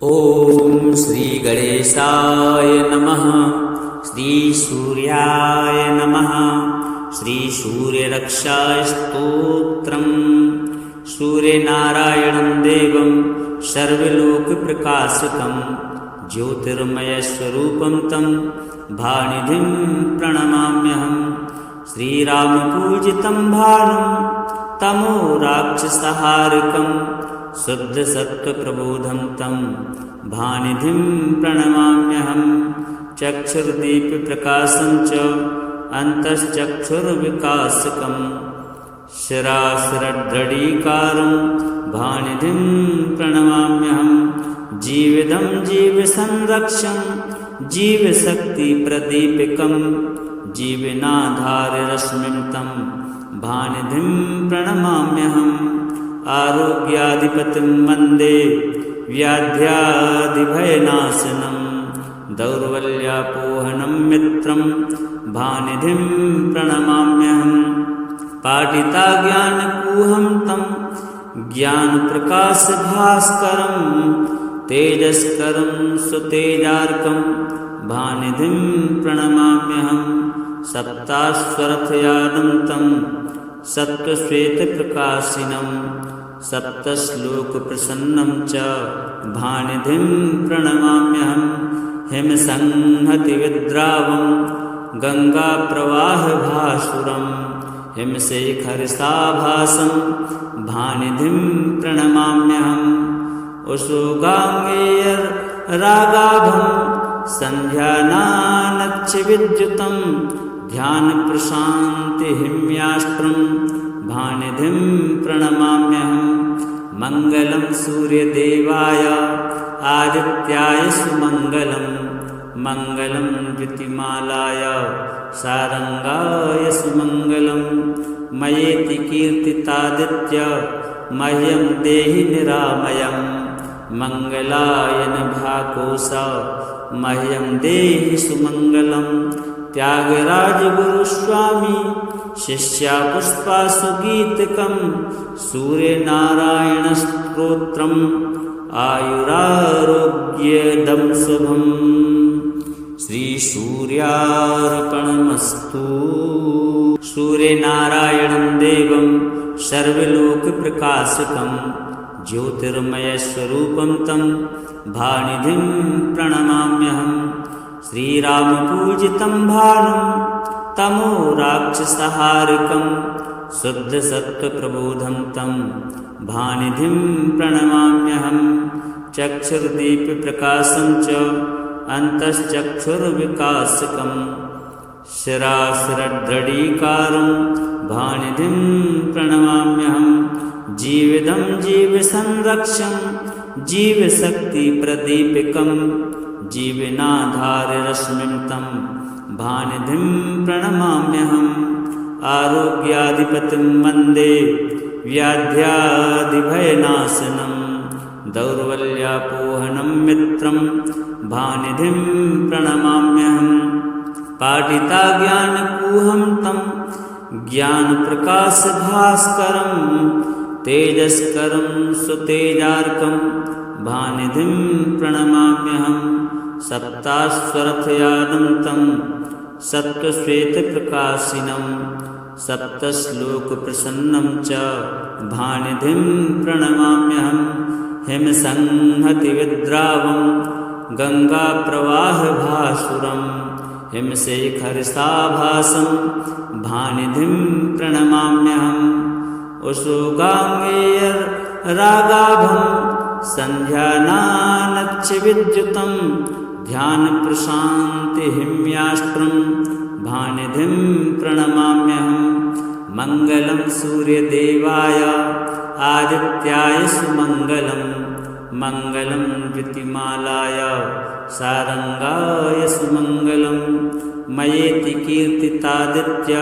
ओम श्री गणेशाय नमः। श्री सूर्याय नमः। श्री सूर्यरक्षाय स्तोत्रम्। सूर्यनारायणं देवं सर्वलोकप्रकाशकं ज्योतिर्मय स्वरूपं तं भानिधिं प्रणमाम्यहम्। श्रीरामपूजितं भानुं तमो राक्षसहारकं शुद्धसत्त्वप्रबोधं तं भानिधिं प्रणमाम्यहम्। चक्षुर्दीपप्रकाशं च अन्तश्चक्षुर्विकासकं शिराशिरद्रढीकारं भानिधिं प्रणमाम्यहम्। जीवितं जीवसंरक्षं जीवशक्तिप्रदीपकं जीवनाधाररश्मिं तं भानिधिं प्रणमाम्यहम्। आरोग्याधिपतिं वन्दे व्याध्यादिभयनाशनं दौर्बल्यापोहनं मित्रं भानिधिं प्रणमाम्यहम्। पाटिताज्ञानकूहं तं ज्ञानप्रकाशभास्करं तेजस्करं सुतेजार्कं भानिधिं प्रणमाम्यहम्। सप्ताश्वरथयानं तं सत्त्वश्वेतप्रकाशिनं सप्तश्लोकप्रसन्नं च भानिधिं प्रणमाम्यहम्। हिमसंहतिविद्रावं गङ्गाप्रवाहभासुरं हिमशेखरसाभासं भानिधिं प्रणमाम्यहम्। उषोगाङ्गेयरागाभं सन्ध्यानानच्छविद्युतं ध्यानप्रशान्तिहिम्याष्ट्रं भानिधिं प्रणमाम्यहम्। मङ्गलं सूर्यदेवाय आदित्याय सुमङ्गलं मङ्गलं द्युतिमालाय सारङ्गाय सुमङ्गलं। मयेति कीर्तितादित्य मह्यं देहि निरामयं मङ्गलायन भाकोश मह्यं देहि सुमङ्गलं। त्यागराज गुरुस्वामी शिष्यापुष्पासुगीतकं सूर्यनारायणस्तोत्रम् आयुरारोग्यदं शुभम्। श्री सूर्यार्पणमस्तु। सूर्यनारायणं देवं सर्वलोकप्रकाशकं ज्योतिर्मय स्वरूपं तं भानिधिं प्रणमाम्यहम्। श्रीरामपूजितं भानुं तमो राक्षसहारकं शुद्धसत्त्वप्रबोधं तं भानिधिं प्रणमाम्यहम्। चक्षुर्दीपप्रकाशं च अन्तश्चक्षुर्विकासकं शिराशिरद्रढीकारं भानिधिं प्रणमाम्यहम्। जीवितं जीवसंरक्षं जीवशक्तिप्रदीपकं जीवनाधाररश्मिं तं भानिधिं प्रणमाम्यहम्। आरोग्याधिपतिं वन्दे व्याध्यादिभयनाशनं दौर्बल्यापोहनं मित्रं भानिधिं प्रणमाम्यहम्। पाटिताज्ञानकूहं तं ज्ञानप्रकाशभास्करं तेजस्करं सुतेजार्कं भानिधिं प्रणमाम्यहम्। सप्ताश्वरथयानं तं सत्त्वश्वेतप्रकाशिनं सप्तश्लोकप्रसन्नं च भानिधिं प्रणमाम्यहम्। हिमसंहतिविद्रावं गङ्गाप्रवाहभासुरं हिमशेखरसाभासं भानिधिं प्रणमाम्यहम्। उषोगाङ्गेयरागाभं सन्ध्यानानच्छविद्युतं ध्यानप्रशान्तिहिम्याष्ट्रं भानिधिं प्रणमाम्यहम्। मङ्गलं सूर्यदेवाय आदित्याय सुमङ्गलं मङ्गलं द्युतिमालाय सारङ्गाय सुमङ्गलं। मयेति कीर्तितादित्य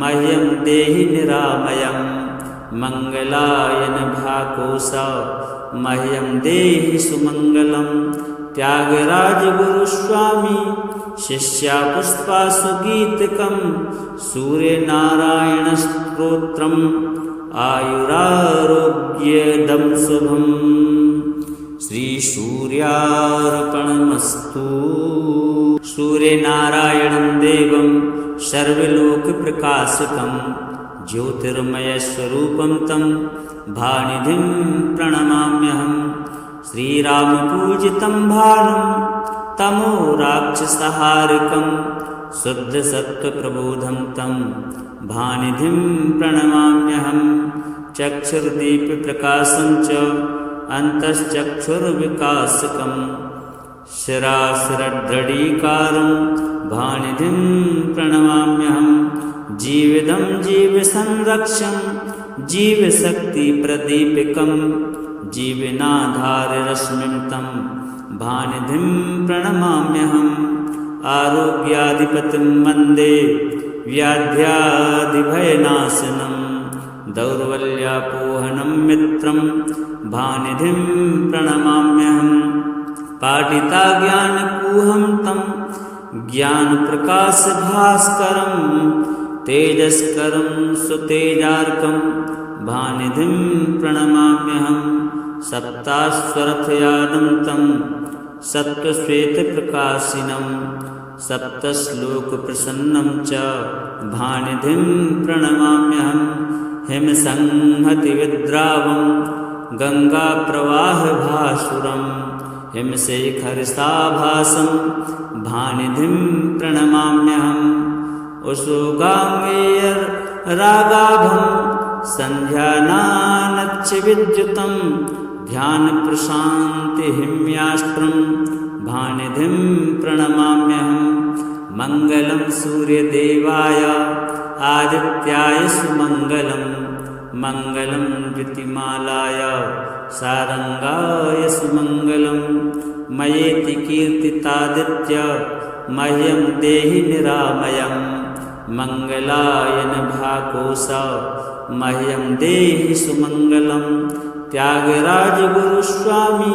मह्यं देहि निरामयं मङ्गलायन भाकोश मह्यं देहि सुमङ्गलं। त्यागराज गुरुस्वामी शिष्यापुष्पासुगीतकं सूर्यनारायणस्तोत्रम् आयुरारोग्यदं शुभम्। श्रीसूर्यार्पणमस्तु। सूर्यनारायणं देवं सर्वलोकप्रकाशकं ज्योतिर्मयस्वरूपं तं भानिधिं प्रणमाम्यहं। श्रीरामपूजितं भानुं तमोराक्षसहारकं शुद्धसत्त्वप्रबोधं तं भानिधिं प्रणमाम्यहं। चक्षुर्दीपप्रकाशं च अन्तश्चक्षुर्विकासकं शिराशिरद्रढीकारं भानिधिं प्रणमाम्यहं। जीवितं जीवसंरक्षं जीवशक्तिप्रदीपकं जीवनाधाररश्मिं तं भानिधिं प्रणमाम्यहम्। आरोग्याधिपतिं वन्दे व्याध्यादिभयनाशनं दौर्बल्यापोहनं मित्रं भानिधिं प्रणमाम्यहम्। पाटिताज्ञानकूहं तं ज्ञानप्रकाशभास्करं तेजस्करं सुतेजार्कं भानिधिं प्रणमाम्यहम्। सप्ताश्वरथयानं तं सत्त्वश्वेतप्रकाशिनं सप्तश्लोकप्रसन्नं च भानिधिं प्रणमाम्यहम्। हिमसंहतिविद्रावं गङ्गाप्रवाहभासुरं हिमशेखरसाभासं भानिधिं प्रणमाम्यहम्। उषोगाङ्गेयरागाभं सन्ध्यानानच्चविद्युतं ध्यानप्रशान्तिहिम्यास्त्रं भानिधिं प्रणमाम्यहम्। मङ्गलं सूर्यदेवाय आदित्याय सुमङ्गलं मङ्गलं द्युतिमालाय सारङ्गाय सुमङ्गलं। मयेति कीर्तितादित्य मह्यं देहि निरामयं मङ्गलायन भाकोश मह्यं देहि सुमङ्गलं। त्यागराजगुरुस्वामी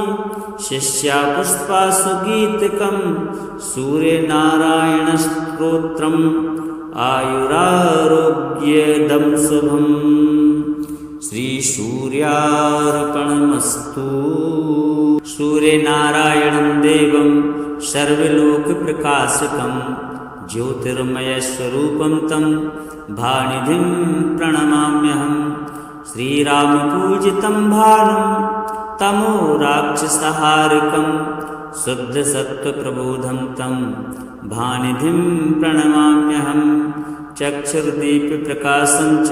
शिष्यापुष्पासुगीतकं सूर्यनारायणस्तोत्रम् आयुरारोग्यदं शुभम्। श्रीसूर्यार्पणमस्तु। सूर्यनारायणं देवं सर्वलोकप्रकाशकं ज्योतिर्मयस्वरूपं तं भानिधिं प्रणमाम्यहम्। श्रीरामपूजितं भानुं तमोराक्षसहारकं शुद्धसत्त्वप्रबोधं तं भानिधिं प्रणमाम्यहम्। चक्षुर्दीपप्रकाशं च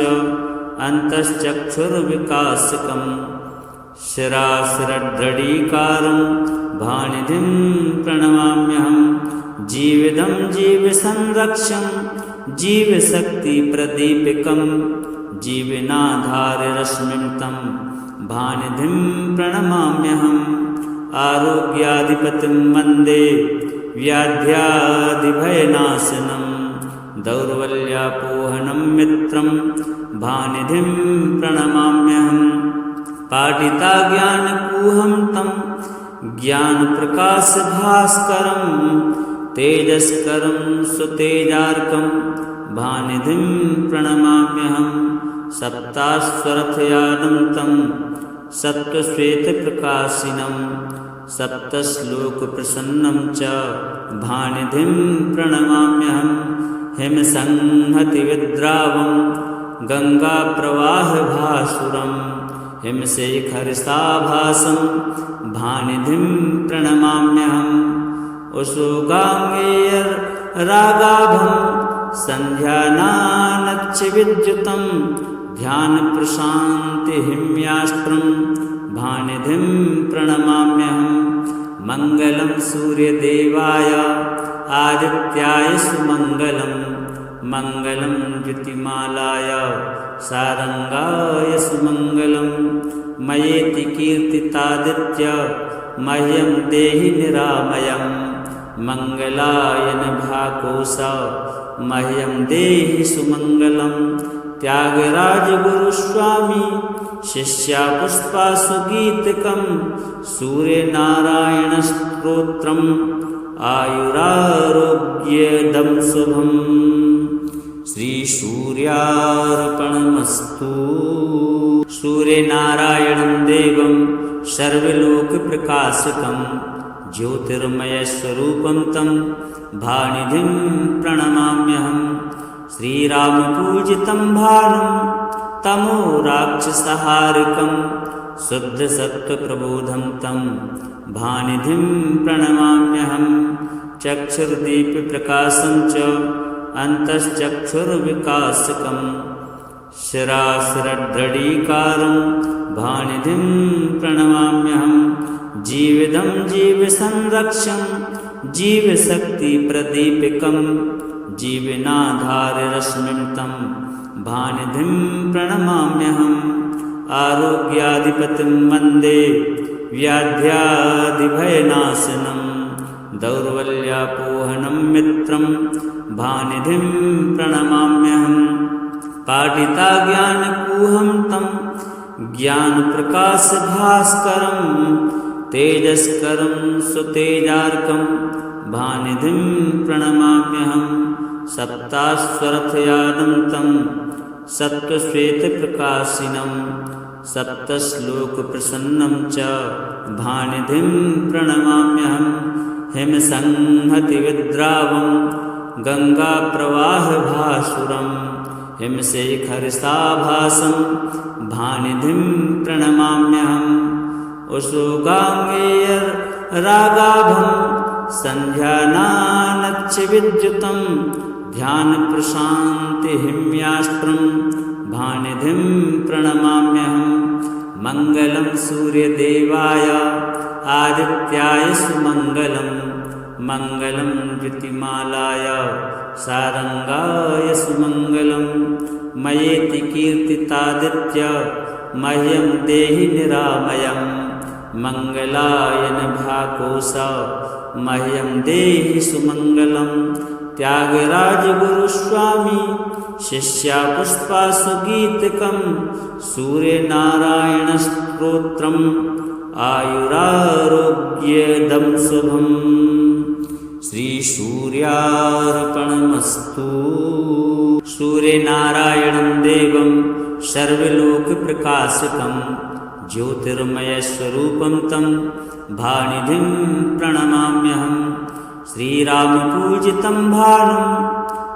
अन्तश्चक्षुर्विकासकं शिराशिरद्रढीकारं भानिधिं प्रणमाम्यहम्। जीवितं जीवसंरक्षं जीवशक्तिप्रदीपकं जीवनाधाररश्मिं तं भानिधिं प्रणमाम्यहम्। आरोग्याधिपतिं वन्दे व्याध्यादिभयनाशनं दौर्बल्यापोहनं मित्रं भानिधिं प्रणमाम्यहम्। पाटिताज्ञानकूहं तं ज्ञानप्रकाशभास्करं तेजस्करं सुतेजार्कं भानिधिं प्रणमाम्यहम्। सप्ताश्वरथयानं तं सत्त्वश्वेतप्रकाशिनं सप्तश्लोकप्रसन्नं च भानिधिं प्रणमाम्यहम्। हिमसंहतिविद्रावं गङ्गाप्रवाहभासुरं हिमशेखरसाभासं भानिधिं प्रणमाम्यहम्। उषोगाङ्गेयरागाभं सन्ध्यानानच्चविद्युतं ध्यानप्रशान्तिहिम्यास्त्रं भानिधिं प्रणमाम्यहम्। मङ्गलं सूर्यदेवाय आदित्याय सुमङ्गलं मङ्गलं द्युतिमालाय सारङ्गाय सुमङ्गलं। मयेति कीर्तितादित्य मह्यं देहि निरामयं मङ्गलायन भाकोश मह्यं देहि सुमङ्गलं। त्यागराजगुरुस्वामी शिष्यापुष्पासुगीतकं सूर्यनारायणस्तोत्रम् आयुरारोग्यदं शुभम्। श्रीसूर्यार्पणमस्तु। सूर्यनारायणं देवं सर्वलोकप्रकाशकं ज्योतिर्मयस्वरूपं तं भानिधिं प्रणमाम्यहं। श्रीरामपूजितं भानुं तमो राक्षसहारिकं शुद्धसत्त्वप्रबोधं तं भानिधिं प्रणमाम्यहं। चक्षुर्दीप्यप्रकाशं च अन्तश्चक्षुर्विकासकं शिराशिरद्रढीकारं भानिधिं प्रणमाम्यहं। जीवितं जीवसंरक्षं जीवशक्तिप्रदीपकं जीवनाधाररश्मिं तं भानिधिं प्रणमाम्यहम्। आरोग्याधिपतिं वन्दे व्याध्यादिभयनाशनं दौर्बल्यापोहनं मित्रं भानिधिं प्रणमाम्यहम्। पाटिताज्ञानकूहं तं ज्ञानप्रकाशभास्करं तेजस्करं सुतेजार्कं भानिधिं प्रणमाम्यहम्। सप्ताश्वरथयानं तं सत्त्वश्वेतप्रकाशिनं सप्तश्लोकप्रसन्नं च भानिधिं प्रणमाम्यहम्। हिमसंहतिविद्रावं गङ्गाप्रवाहभासुरं हिमशेखरसाभासं भानिधिं प्रणमाम्यहम्। उषोगाङ्गेयरागाभं सन्ध्यानानच्चविद्युतं ध्यानप्रशान्तिहिम्याष्ट्रं भानिधिं प्रणमाम्यहम्। मङ्गलं सूर्यदेवाय आदित्याय सुमङ्गलं मङ्गलं ज्योतिमालाय सारङ्गाय सुमङ्गलं। मयेति कीर्तितादित्य मह्यं देहि निरामयं मङ्गलाय नभाकोश मह्यं देहि सुमङ्गलं। त्यागराजगुरुस्वामी शिष्यापुष्पासुगीतकं सूर्यनारायणस्तोत्रम् आयुरारोग्यदं शुभम्। श्रीसूर्यार्पणमस्तु। सूर्यनारायणं देवं सर्वलोकप्रकाशकं ज्योतिर्मयस्वरूपं तं भानिधिं प्रणमाम्यहम्। श्रीरामपूजितं भानुं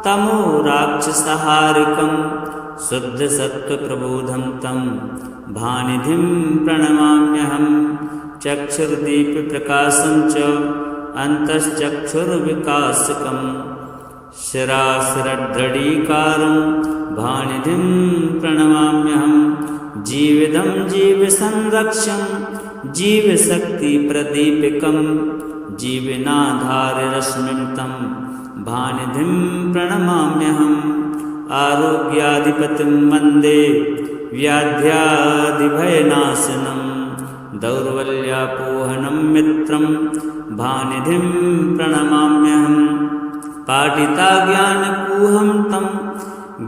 तमो राक्षसहारिकं शुद्धसत्त्वप्रबोधं तं भानिधिं प्रणमाम्यहम्। चक्षुर्दीप्यप्रकाशं च अन्तश्चक्षुर्विकासकं शिराशिरद्रढीकारं भानिधिं प्रणमाम्यहम्। जीवितं जीवसंरक्षं जीवशक्तिप्रदीपकं जीवनाधाररश्मिं तं भानिधिं प्रणमाम्यहम्। आरोग्याधिपतिं वन्दे व्याध्यादिभयनाशनं दौर्बल्यापोहनं मित्रं भानिधिं प्रणमाम्यहम्। पाटिताज्ञानकूहं तं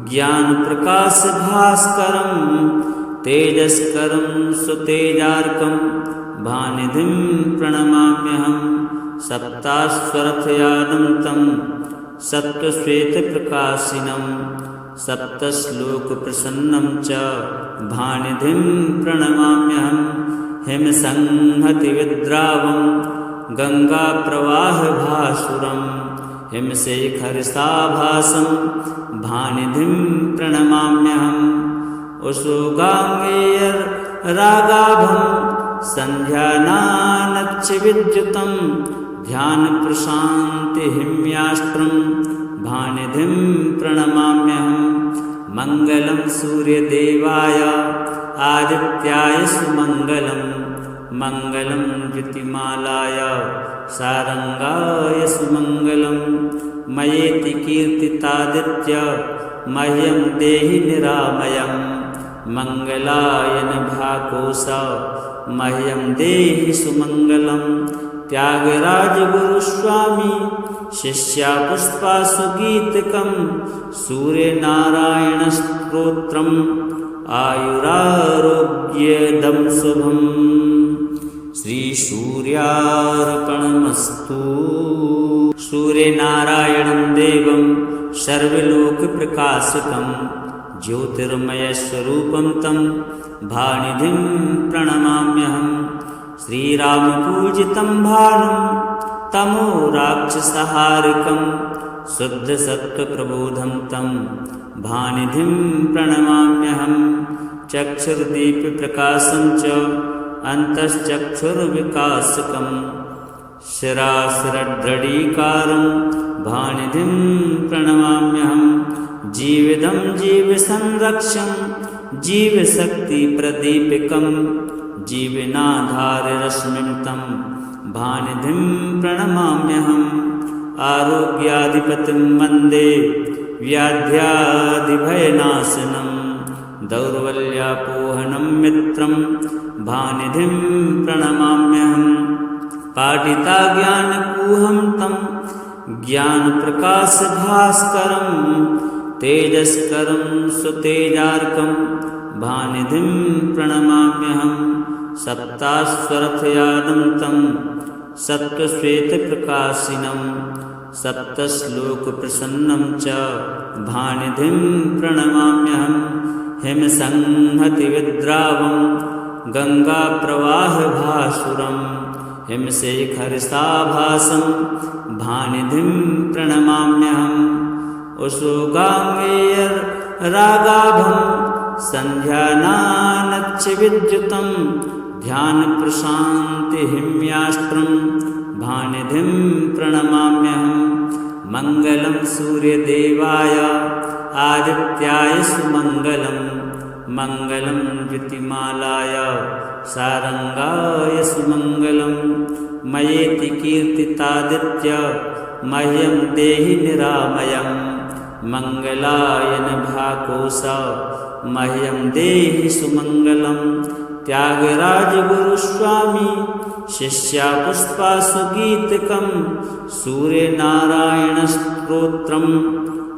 ज्ञानप्रकाशभास्करं तेजस्करं सुतेजार्कं भानिधिं प्रणमाम्यहम्। सप्ताश्वरथयानं तं सत्त्वश्वेतप्रकाशिनं सप्तश्लोकप्रसन्नं च भानिधिं प्रणमाम्यहम्। हिमसंहतिविद्रावं गङ्गाप्रवाहभासुरं हिमशेखरसाभासं भानिधिं प्रणमाम्यहम्। उषोगाङ्गेयरागाभं सन्ध्यानानच्चविद्युतं ध्यानप्रशान्तिहिम्याष्ट्रं भानिधिं प्रणमाम्यहम्। मङ्गलं सूर्यदेवाय आदित्याय सुमङ्गलं मङ्गलं ज्योतिमालाय सारङ्गाय सुमङ्गलं। मयेति कीर्तितादित्य मह्यं देहि निरामयं मङ्गलाय नभाकोश मह्यं देहि सुमङ्गलं। त्यागराजगुरुस्वामी शिष्यापुष्पासुगीतकं सूर्यनारायणस्तोत्रम् आयुरारोग्यदं शुभम्। श्रीसूर्यार्पणमस्तु। सूर्यनारायणं देवं सर्वलोकप्रकाशकं ज्योतिर्मयस्वरूपं तं भानिधिं प्रणमाम्यहम्। श्रीरामपूजितं भानुं तमो राक्षसहारिकं शुद्धसत्त्वप्रबोधं तं भानिधिं प्रणमाम्यहं। चक्षुर्दीप्यप्रकाशं च अन्तश्चक्षुर्विकासकं शिराशिरद्रढीकारं भानिधिं प्रणमाम्यहं। जीवितं जीवसंरक्षं जीवशक्तिप्रदीपकं जीवनाधाररश्मिं तं भानिधिं प्रणमाम्यहम्। आरोग्याधिपतिं वन्दे व्याध्याधिभयनाशनं दौर्बल्यापोहनं मित्रं भानिधिं प्रणमाम्यहम्। पाठिताज्ञानकूहं तं ज्ञानप्रकाशभास्करं तेजस्करं सुतेजार्कं भानिधिं प्रणमाम्यहम्। सप्ताश्वरथयानं तं सत्त्वश्वेतप्रकाशिनं सप्तश्लोकप्रसन्नं च भानिधिं प्रणमाम्यहम्। हिमसंहतिविद्रावं गङ्गाप्रवाहभासुरं हिमशेखरसाभासं भानिधिं प्रणमाम्यहम्। उषोगाङ्गेयरागाभं सन्ध्यानानच्चविद्युतं ध्यानप्रशान्तिहिम्यास्त्रं भानिधिं प्रणमाम्यहम्। मङ्गलं सूर्यदेवाय आदित्याय सुमङ्गलं मङ्गलं द्युतिमालाय सारङ्गाय सुमङ्गलं। मयेति कीर्तितादित्य मह्यं देहि निरामयं मङ्गलायन भाकोश मह्यं देहि सुमङ्गलं। त्यागराजगुरुस्वामी शिष्यापुष्पासुगीतकं सूर्यनारायणस्तोत्रम्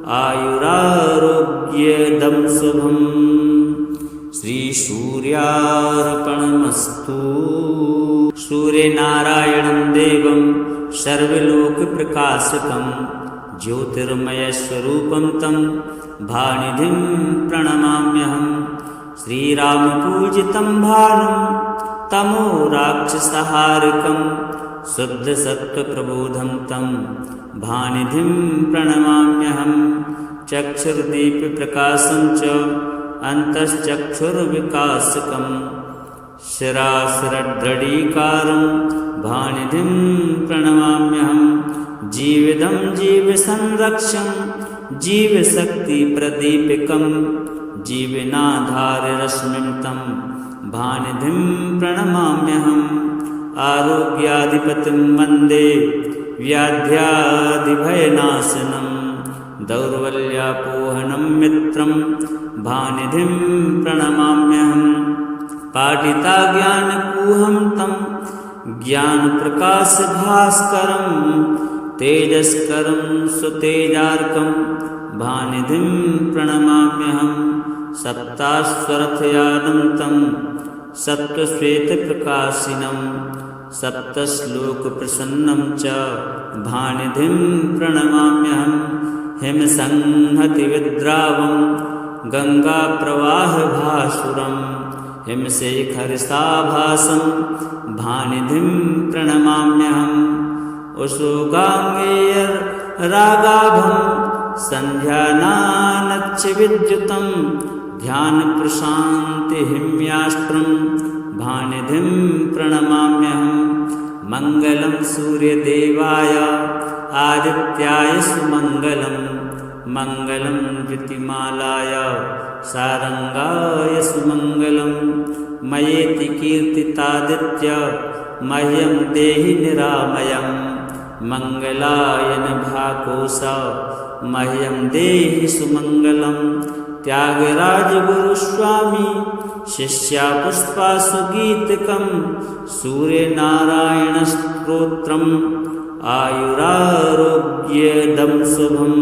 आयुरारोग्यदं शुभम्। श्रीसूर्यार्पणमस्तु। सूर्यनारायणं देवं सर्वलोकप्रकाशकं ज्योतिर्मयस्वरूपं तं भानिधिं प्रणमाम्यहम्। श्रीरामपूजितं भानुं तमो राक्षसहारिकं शुद्धसत्त्वप्रबोधं तं भानिधिं प्रणमाम्यहम्। चक्षुर्दीप्यप्रकाशं च अन्तश्चक्षुर्विकासकं शिराशिरद्रढीकारं भानिधिं प्रणमाम्यहम्। जीवितं जीवसंरक्षं जीवशक्तिप्रदीपकं जीवनाधाररश्मिं तं भानिधिं प्रणमाम्यहम्। आरोग्याधिपतिं वन्दे व्याध्याधिभयनाशनं दौर्बल्यापोहनं मित्रं भानिधिं प्रणमाम्यहम्। पाठिताज्ञानकूहं तं ज्ञानप्रकाशभास्करं तेजस्करं सुतेजार्कं भानिधिं प्रणमाम्यहम्। सप्ताश्वरथयानं तं सत्त्वश्वेतप्रकाशिनं सप्तश्लोकप्रसन्नं च भानिधिं प्रणमाम्यहम्। हिमसंहतिविद्रावं गङ्गाप्रवाहभासुरं हिमशेखरसाभासं भानिधिं प्रणमाम्यहम्। उषोगाङ्गेयरागाभं सन्ध्यानानच्चविद्युतं ध्यानप्रशान्तिहिम्यास्त्रं भानिधिं प्रणमाम्यहम्। मङ्गलं सूर्यदेवाय आदित्याय सुमङ्गलं मङ्गलं द्युतिमालाय सारङ्गाय सुमङ्गलं। मयेति कीर्तितादित्य मह्यं देहि निरामयं मङ्गलायन भाकोश मह्यं देहि सुमङ्गलं। त्यागराजगुरुस्वामी शिष्यापुष्पासुगीतकं सूर्यनारायणस्तोत्रम् आयुरारोग्यदं शुभम्।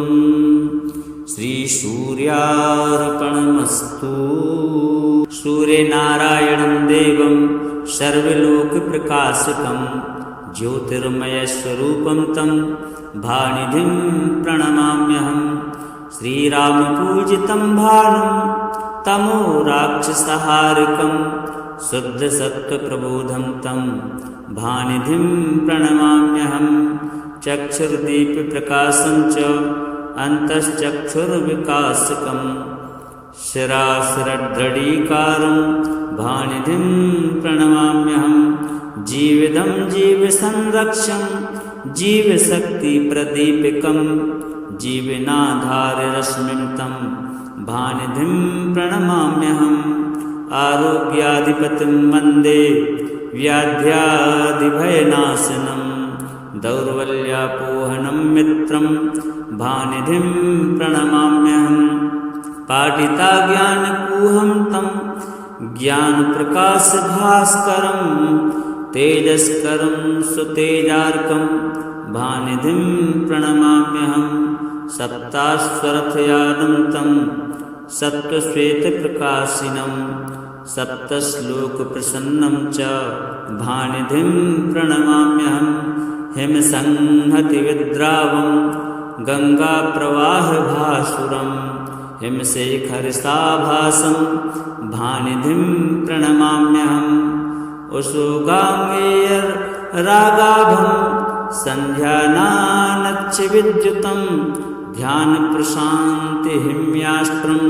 श्रीसूर्यार्पणमस्तु। सूर्यनारायणं देवं सर्वलोकप्रकाशकं ज्योतिर्मयस्वरूपं तं भानिधिं प्रणमाम्यहम्। श्रीरामपूजितं भानुं तमो राक्षसहारिकं शुद्धसत्त्वप्रबोधं तं भानिधिं प्रणमाम्यहं। चक्षुर्दीपप्रकाशं च अन्तश्चक्षुर्विकासकं शिराशिरद्रढीकारं भानिधिं प्रणमाम्यहं। जीवितं जीवसंरक्षं जीवशक्तिप्रदीपकं जीवनाधाररश्मिं तं भानिधिं प्रणमाम्यहम्। आरोग्याधिपतिं वन्दे व्याध्यादिभयनाशनं दौर्बल्यापोहनं मित्रं भानिधिं प्रणमाम्यहम्। पाटिताज्ञानकूहं तं ज्ञानप्रकाशभास्करं तेजस्करं सुतेजार्कं भानिधिं प्रणमाम्यहम्। सप्ताश्वरथयानं तं सत्त्वश्वेतप्रकाशिनं सप्तश्लोकप्रसन्नं च भानिधिं प्रणमाम्यहम्। हिमसंहतिविद्रावं गङ्गाप्रवाहभासुरं हिमशेखरसाभासं भानिधिं प्रणमाम्यहम्। उषोगाङ्गेयरागाभं सन्ध्यानानच्छविद्युतं ध्यानप्रशान्तिहिम्यास्त्रं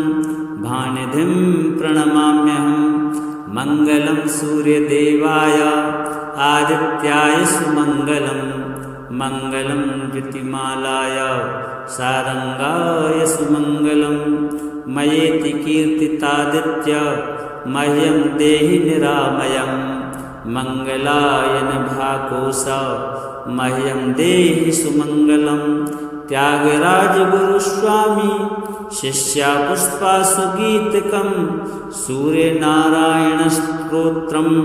भानिधिं प्रणमाम्यहम्। मङ्गलं सूर्यदेवाय आदित्याय सुमङ्गलं मङ्गलं द्युतिमालाय सारङ्गाय सुमङ्गलं। मयेति कीर्तितादित्य मह्यं देहि निरामयं मङ्गलायन भाकोश मह्यं देहि सुमङ्गलं। त्यागराज गुरुस्वामी शिष्यापुष्पासुगीतकं सूर्यनारायणस्तोत्रम्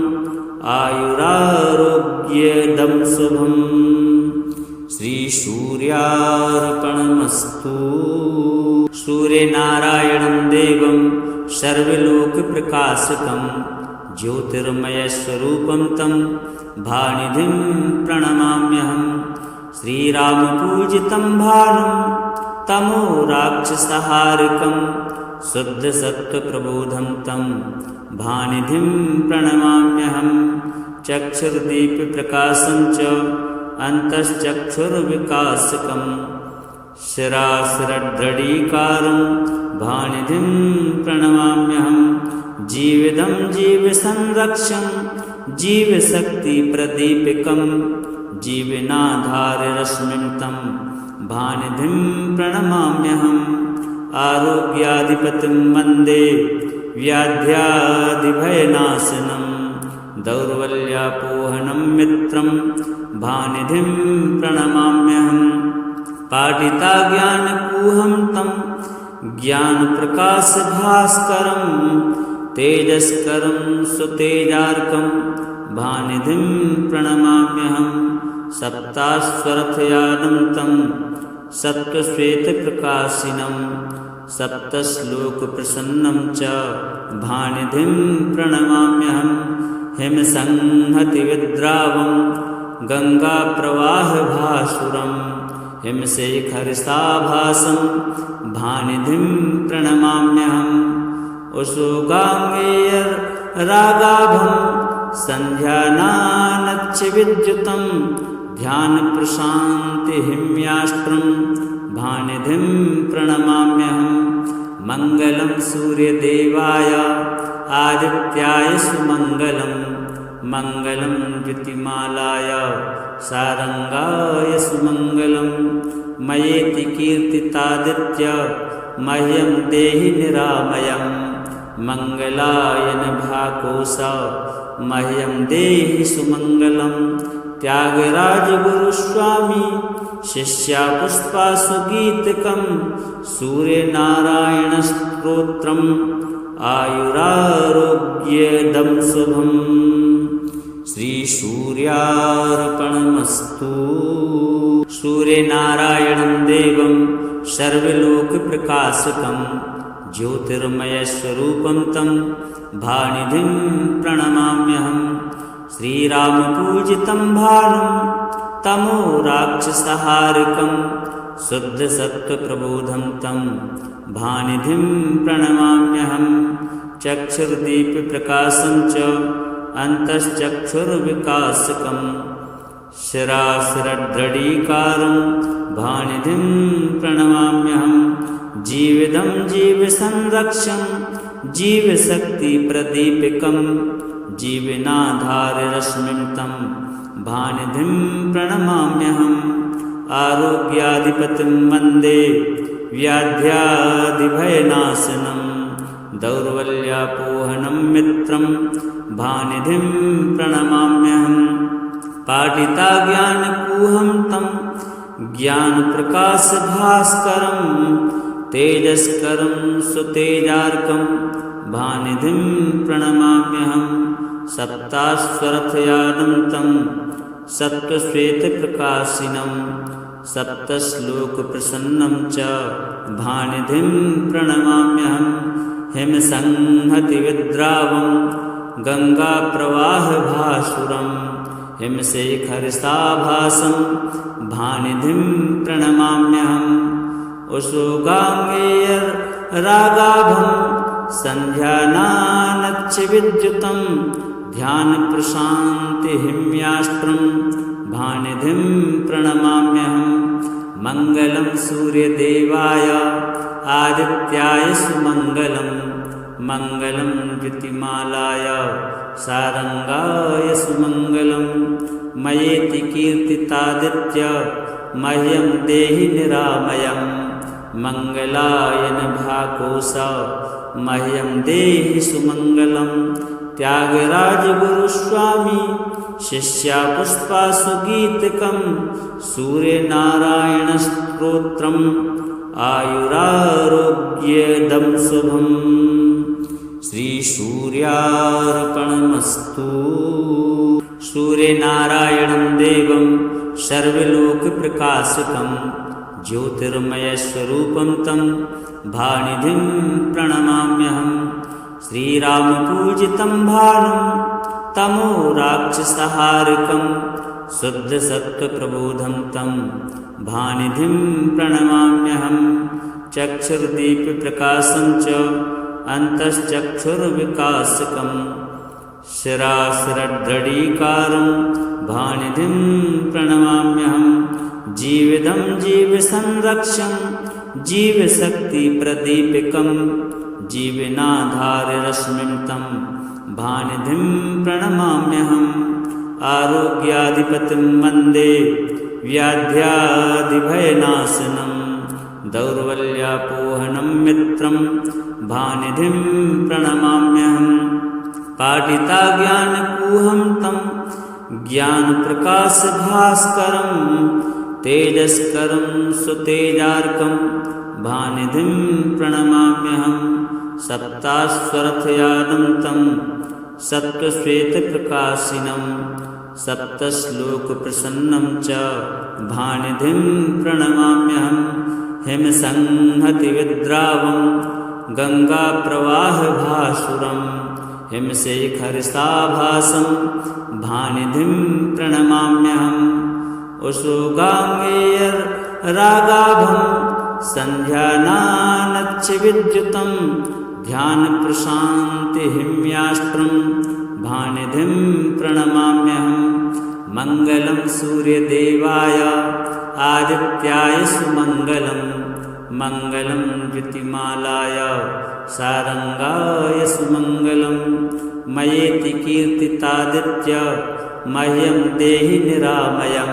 आयुरारोग्यदं शुभम्। श्रीसूर्यार्पणमस्तु। सूर्यनारायणं देवं सर्वलोकप्रकाशकं ज्योतिर्मयस्वरूपं तं भानिधिं प्रणमाम्यहम्। श्रीरामपूजितं भानुं तमो राक्षसहारिकं शुद्धसत्त्वप्रबोधं तं भानिधिं प्रणमाम्यहम्। चक्षुर्दीपप्रकाशं च अन्तश्चक्षुर्विकासकं शिराशिरद्रढीकारं भानिधिं प्रणमाम्यहम्। जीवितं जीवसंरक्षं जीवशक्तिप्रदीपकं जीवनाधाररश्मिं तं भानिधिं प्रणमाम्यहम्। आरोग्याधिपतिं वन्दे व्याध्यादिभयनाशनं दौर्बल्यापोहनं मित्रं भानिधिं प्रणमाम्यहम्। पाटिताज्ञानकूहं तं ज्ञानप्रकाशभास्करं तेजस्करं सुतेजार्कं भानिधिं प्रणमाम्यहम्। सप्ताश्वरथयानं तं सत्त्वश्वेतप्रकाशिनं सप्तश्लोकप्रसन्नं च भानिधिं प्रणमाम्यहम्। हिमसंहतिविद्रावं गङ्गाप्रवाहभासुरं हिमशेखरसाभासं भानिधिं प्रणमाम्यहम्। उषोगाङ्गेयरागाभं सन्ध्यानानच्छविद्युतं ध्यानप्रशान्तिहिम्यास्त्रं भानिधिं प्रणमाम्यहम्। मङ्गलं सूर्यदेवाय आदित्याय सुमङ्गलं मङ्गलं द्युतिमालाय सारङ्गाय सुमङ्गलं। मयेति कीर्तितादित्य मह्यं देहि निरामयं मङ्गलायन भाकोश मह्यं देहि सुमङ्गलं। त्यागराज गुरुस्वामी शिष्यापुष्पासुगीतकं सूर्यनारायणस्तोत्रम् आयुरारोग्यदं शुभम्। श्रीसूर्यार्पणमस्तु। सूर्यनारायणं देवं सर्वलोकप्रकाशकं ज्योतिर्मयस्वरूपं तं भानिधिं प्रणमाम्यहम्। श्रीरामपूजितं भानुं तमो राक्षसहारिकं शुद्धसत्त्वप्रबोधं तं भानिधिं प्रणमाम्यहं। चक्षुर्दीप्यप्रकाशं च अन्तश्चक्षुर्विकासकं शिराशिरद्रढीकारं भानिधिं प्रणमाम्यहं। जीविदं जीवसंरक्षं जीवशक्तिप्रदीपकं जीवनाधाररश्मिं तं भानिधिं प्रणमाम्यहम्। आरोग्याधिपतिं वन्दे व्याध्यादिभयनाशनं दौर्बल्यापोहनं मित्रं भानिधिं प्रणमाम्यहम्। पाटिताज्ञानकूहं तं ज्ञानप्रकाशभास्करं तेजस्करं सुतेजार्कं भानिधिं प्रणमाम्यहम्। सप्ताश्वरथयानं सत्त्वश्वेतप्रकाशिनं सप्तश्लोकप्रसन्नं च भानिधिं प्रणमाम्यहम्। हिमसंहतिविद्रावं गङ्गाप्रवाहभासुरं हिमशेखरसाभासं भानिधिं प्रणमाम्यहम्। उषोगाङ्गेयरागाभं सन्ध्यानानच्छविद्युतं ध्यानप्रशान्तिहिम्याष्ट्रं भानिधिं प्रणमाम्यहम्। मङ्गलं सूर्यदेवाय आदित्याय सुमङ्गलं मङ्गलं द्युतिमालाय सारङ्गाय सुमङ्गलं। मयेति कीर्तितादित्य मह्यं देहि निरामयं मङ्गलायन भाकोश मह्यं देहि सुमङ्गलं। त्यागराजगुरुस्वामी शिष्यापुष्पासुगीतकं सूर्यनारायणस्तोत्रम् आयुरारोग्यदं शुभम्। श्रीसूर्यार्पणमस्तु। सूर्यनारायणं देवं सर्वलोकप्रकाशकं ज्योतिर्मयस्वरूपं तं भानिधिं प्रणमाम्यहम्। श्रीरामपूजितं भानुं तमो राक्षसहारकं शुद्धसत्त्वप्रबोधं तं भानिधिं प्रणमाम्यहम्। चक्षुर्दीप्यप्रकाशं च अन्तश्चक्षुर्विकासकं शिराशिरद्रढीकारं भानिधिं प्रणमाम्यहम्। जीविदं जीवसंरक्षं जीवशक्तिप्रदीपकं जीवनाधाररश्मिं तं भानिधिं प्रणमाम्यहम्। आरोग्याधिपतिं वन्दे व्याध्यादिभयनाशनं दौर्बल्यापोहनं मित्रं भानिधिं प्रणमाम्यहम्। पाटिताज्ञानकूहं तं ज्ञानप्रकाशभास्करं तेजस्करं सुतेजार्कं भानिधिं प्रणमाम्यहम्। सप्ताश्वरथयानं तं सत्त्वश्वेतप्रकाशिनं सप्तश्लोकप्रसन्नं च भानिधिं प्रणमाम्यहम्। हिमसंहतिविद्रावं गङ्गाप्रवाहभासुरं हिमशेखरसाभासं भानिधिं प्रणमाम्यहम्। उषोगाङ्गेयरागाभं सन्ध्यानानच्छविद्युतं ध्यानप्रशान्तिहिम्याष्ट्रं भानिधिं प्रणमाम्यहम्। मङ्गलं सूर्यदेवाय आदित्याय सुमङ्गलं मङ्गलं द्युतिमालाय सारङ्गाय सुमङ्गलं। मयेति कीर्तितादित्य मह्यं देहि निरामयं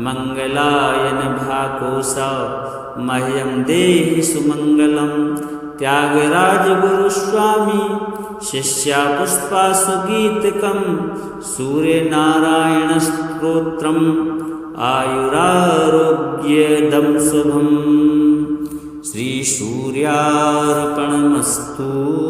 मङ्गलायन भाकोश मह्यं देहि सुमङ्गलं। त्यागराजगुरुस्वामी शिष्यापुष्पासुगीतकं सूर्यनारायणस्तोत्रम् आयुरारोग्यदं शुभम्। श्रीसूर्यार्पणमस्तु।